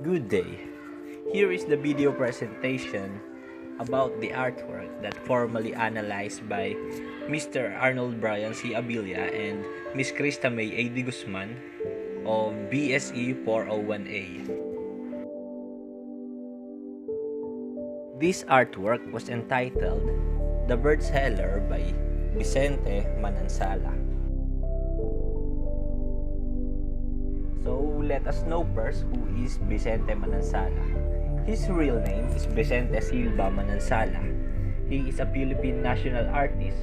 Good day. Here is the video presentation about the artwork that formally analyzed by Mr. Arnold Bryan C. Avilla and Miss Krista May A. DeGuzman of BSE 401A. This artwork was entitled The Bird Seller by Vicente Manansala. So let us know first who is Vicente Manansala. His real name is Vicente Silva Manansala. He is a Philippine national artist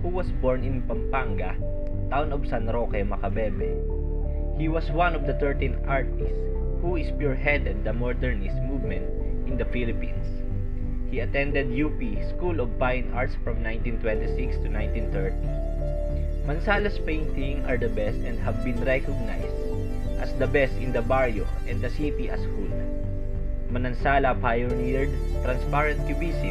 who was born in Pampanga, town of San Roque, Macabebe. He was one of the 13 artists who spearheaded the modernist movement in the Philippines. He attended UP School of Fine Arts from 1926 to 1930. Mansala's paintings are the best and have been recognized as the best in the barrio and the city as whole. Manansala pioneered transparent cubism.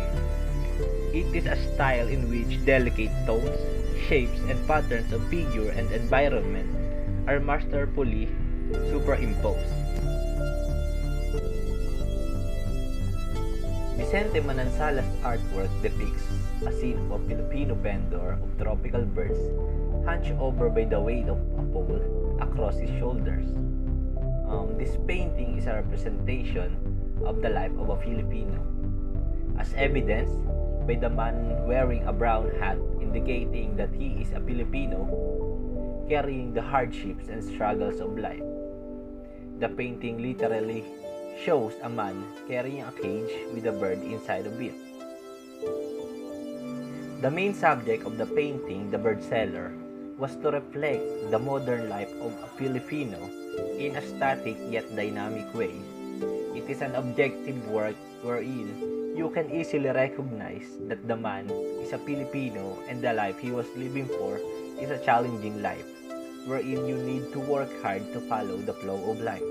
It is a style in which delicate tones, shapes, and patterns of figure and environment are masterfully superimposed. Vicente Manansala's artwork depicts a scene of a Filipino vendor of tropical birds hunched over by the weight of a pole across his shoulders. This painting is a representation of the life of a Filipino, as evidenced by the man wearing a brown hat indicating that he is a Filipino carrying the hardships and struggles of life. The painting literally shows a man carrying a cage with a bird inside of it. The main subject of the painting, The Bird Seller, was to reflect the modern life of a Filipino in a static yet dynamic way. It is an objective work wherein you can easily recognize that the man is a Filipino and the life he was living for is a challenging life, wherein you need to work hard to follow the flow of life.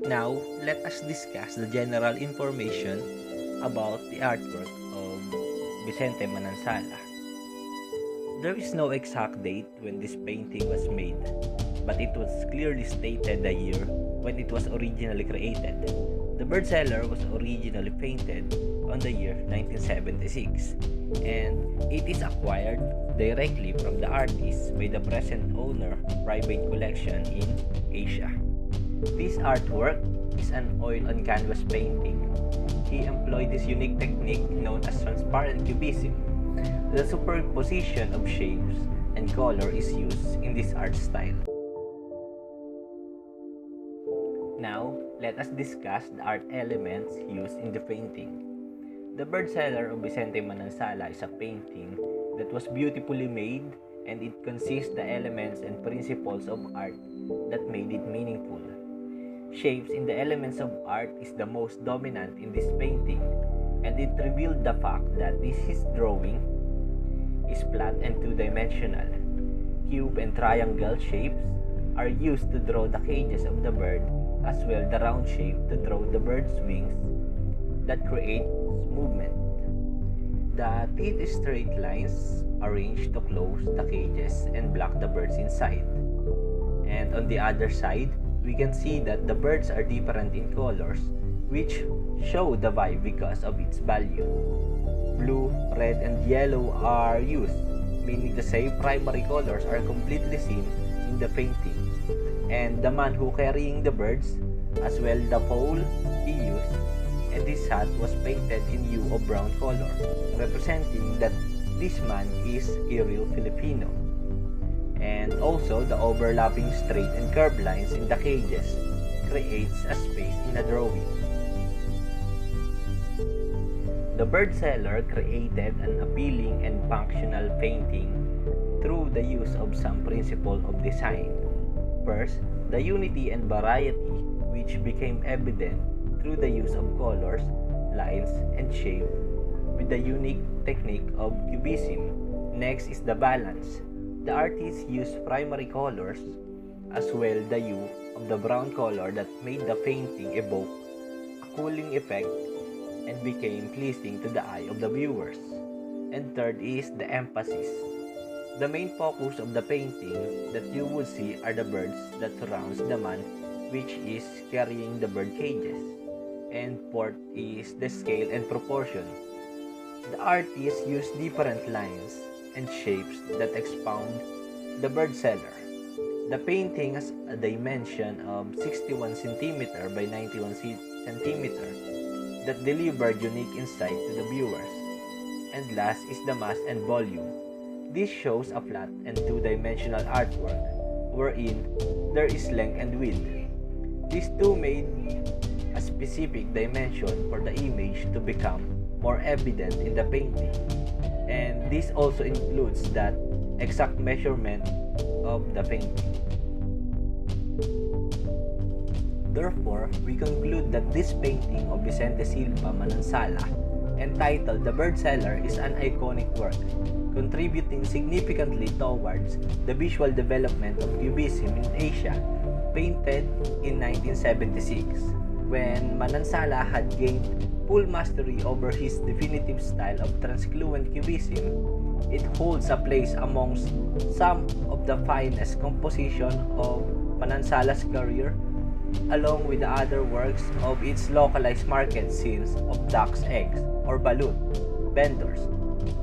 Now, let us discuss the general information about the artwork of Vicente Manansala. There is no exact date when this painting was made, but it was clearly stated the year when it was originally created. The Bird Seller was originally painted on the year 1976, and it is acquired directly from the artist by the present owner of private collection in Asia. This artwork is an oil on canvas painting. He employed this unique technique known as transparent cubism. The superposition of shapes and color is used in this art style. Now, let us discuss the art elements used in the painting. The Bird Seller of Vicente Manansala is a painting that was beautifully made, and it consists the elements and principles of art that made it meaningful. Shapes in the elements of art is the most dominant in this painting, and it revealed the fact that his drawing is flat and two-dimensional. Cube and triangle shapes are used to draw the cages of the bird, as well the round shape to draw the bird's wings that create movement. The teeth straight lines arranged to close the cages and block the birds inside. And on the other side, we can see that the birds are different in colors, which show the vibe because of its value. Blue, red, and yellow are used, meaning to say primary colors are completely seen in the painting. And the man who carrying the birds, as well the pole he used, and this hat was painted in hue of brown color, representing that this man is a real Filipino. And also the overlapping straight and curved lines in the cages creates a space in the drawing. The Bird Seller created an appealing and functional painting through the use of some principle of design. First, the unity and variety, which became evident through the use of colors, lines, and shape with the unique technique of cubism. Next is the balance. The artist used primary colors as well the hue of the brown color that made the painting evoke a cooling effect and became pleasing to the eye of the viewers. And third is the emphasis. The main focus of the painting that you will see are the birds that surrounds the man which is carrying the bird cages, and fourth is the scale and proportion. The artist used different lines and shapes that expound the bird seller. The painting has a dimension of 61 cm by 91 cm that delivered unique insight to the viewers. And last is the mass and volume. This shows a flat and two-dimensional artwork wherein there is length and width. These two made a specific dimension for the image to become more evident in the painting. And this also includes that exact measurement of the painting. Therefore, we conclude that this painting of Vicente Silva Manansala, entitled The Bird Seller, is an iconic work, contributing significantly towards the visual development of Cubism in Asia, painted in 1976, when Manansala had gained full mastery over his definitive style of transcluent Cubism. It holds a place amongst some of the finest composition of Manansala's career, along with the other works of its localized market scenes of ducks' eggs or balut, vendors,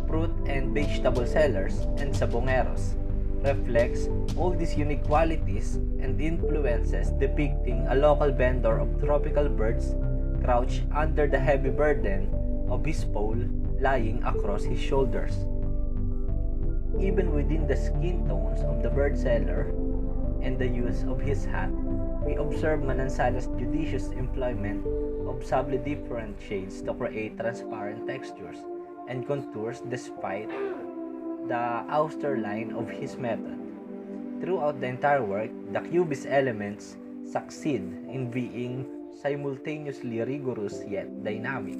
fruit and vegetable sellers, and sabongeros, reflects all these unique qualities and influences, depicting a local vendor of tropical birds crouched under the heavy burden of his pole lying across his shoulders. Even within the skin tones of the bird seller and the use of his hat, we observe Manansala's judicious employment of subtly different shades to create transparent textures and contours despite the austere line of his method. Throughout the entire work, the Cubist elements succeed in being simultaneously rigorous yet dynamic.